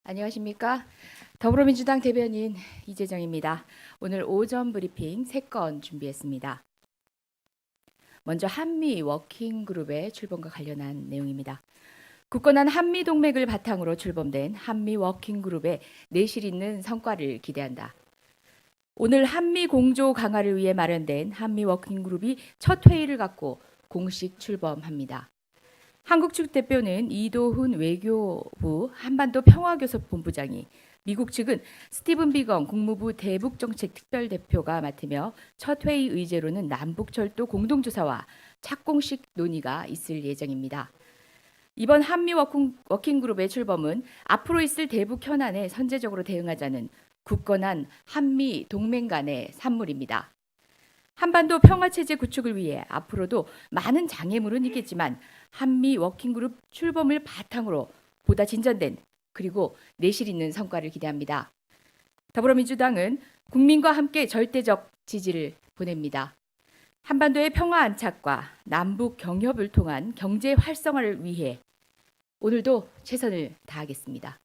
안녕하십니까? 더불어민주당 대변인 이재정입니다. 오늘 오전 브리핑 3건 준비했습니다. 먼저 한미 워킹그룹의 출범과 관련한 내용입니다. 굳건한 한미 동맹을 바탕으로 출범된 한미 워킹그룹의 내실 있는 성과를 기대한다. 오늘 한미 공조 강화를 위해 마련된 한미 워킹그룹이 첫 회의를 갖고 공식 출범합니다. 한국 측 대표는 이도훈 외교부 한반도 평화교섭본부장이, 미국 측은 스티븐 비건 국무부 대북정책특별대표가 맡으며 첫 회의 의제로는 남북철도 공동조사와 착공식 논의가 있을 예정입니다. 이번 한미 워킹그룹의 출범은 앞으로 있을 대북 현안에 선제적으로 대응하자는 굳건한 한미 동맹 간의 산물입니다. 한반도 평화체제 구축을 위해 앞으로도 많은 장애물은 있겠지만 한미 워킹그룹 출범을 바탕으로 보다 진전된 그리고 내실 있는 성과를 기대합니다. 더불어민주당은 국민과 함께 절대적 지지를 보냅니다. 한반도의 평화 안착과 남북 경협을 통한 경제 활성화를 위해 오늘도 최선을 다하겠습니다.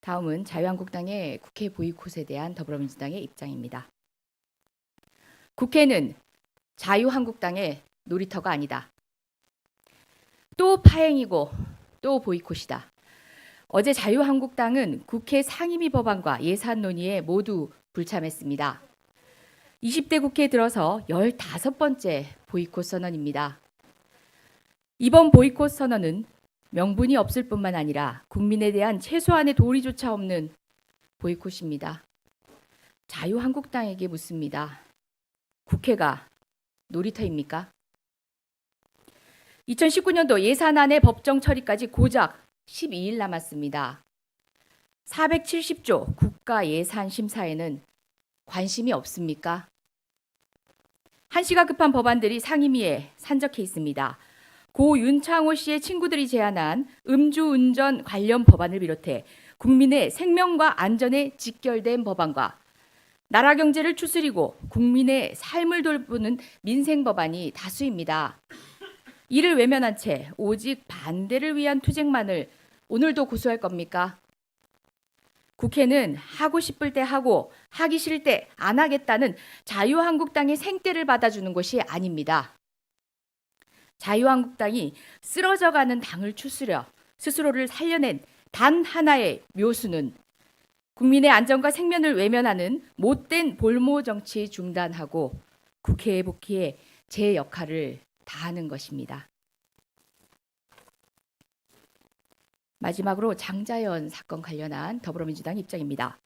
다음은 자유한국당의 국회 보이콧에 대한 더불어민주당의 입장입니다. 국회는 자유한국당의 놀이터가 아니다. 또 파행이고 또 보이콧이다. 어제 자유한국당은 국회 상임위 법안과 예산 논의에 모두 불참했습니다. 20대 국회에 들어서 15번째 보이콧 선언입니다. 이번 보이콧 선언은 명분이 없을 뿐만 아니라 국민에 대한 최소한의 도리조차 없는 보이콧입니다. 자유한국당에게 묻습니다. 국회가 놀이터입니까? 2019년도 예산안의 법정 처리까지 고작 12일 남았습니다. 470조 국가예산심사에는 관심이 없습니까? 한시가 급한 법안들이 상임위에 산적해 있습니다. 고 윤창호 씨의 친구들이 제안한 음주운전 관련 법안을 비롯해 국민의 생명과 안전에 직결된 법안과 나라 경제를 추스리고 국민의 삶을 돌보는 민생 법안이 다수입니다. 이를 외면한 채 오직 반대를 위한 투쟁만을 오늘도 고수할 겁니까? 국회는 하고 싶을 때 하고 하기 싫을 때 안 하겠다는 자유한국당의 생떼를 받아주는 것이 아닙니다. 자유한국당이 쓰러져가는 당을 추스려 스스로를 살려낸 단 하나의 묘수는 국민의 안전과 생명을 외면하는 못된 볼모 정치 중단하고 국회에 복귀해 제 역할을 다하는 것입니다. 마지막으로 장자연 사건 관련한 더불어민주당 입장입니다.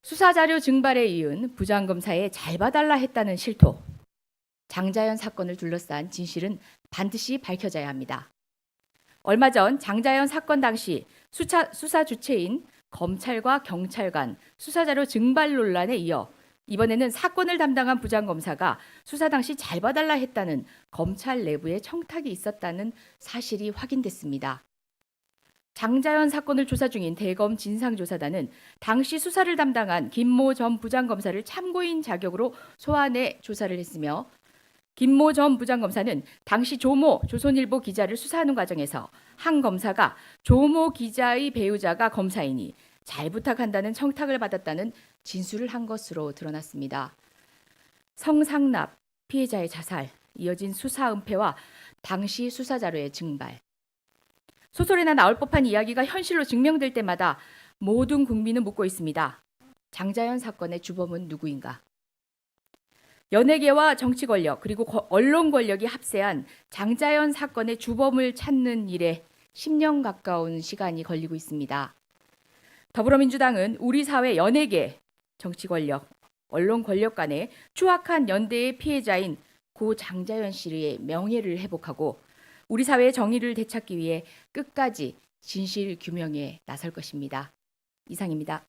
수사자료 증발에 이은 부장검사의 잘 봐달라 했다는 실토, 장자연 사건을 둘러싼 진실은 반드시 밝혀져야 합니다. 얼마 전 장자연 사건 당시 수사 주체인 검찰과 경찰 간 수사자료 증발 논란에 이어 이번에는 사건을 담당한 부장검사가 수사 당시 잘 봐달라 했다는 검찰 내부의 청탁이 있었다는 사실이 확인됐습니다. 장자연 사건을 조사 중인 대검 진상조사단은 당시 수사를 담당한 김모 전 부장검사를 참고인 자격으로 소환해 조사를 했으며 김모 전 부장검사는 당시 조모 조선일보 기자를 수사하는 과정에서 한 검사가 조모 기자의 배우자가 검사이니 잘 부탁한다는 청탁을 받았다는 진술을 한 것으로 드러났습니다. 성상납, 피해자의 자살, 이어진 수사 은폐와 당시 수사 자료의 증발. 소설에나 나올 법한 이야기가 현실로 증명될 때마다 모든 국민은 묻고 있습니다. 장자연 사건의 주범은 누구인가? 연예계와 정치 권력 그리고 언론 권력이 합세한 장자연 사건의 주범을 찾는 일에 10년 가까운 시간이 걸리고 있습니다. 더불어민주당은 우리 사회 연예계, 정치 권력, 언론 권력 간의 추악한 연대의 피해자인 고 장자연 씨의 명예를 회복하고 우리 사회의 정의를 되찾기 위해 끝까지 진실 규명에 나설 것입니다. 이상입니다.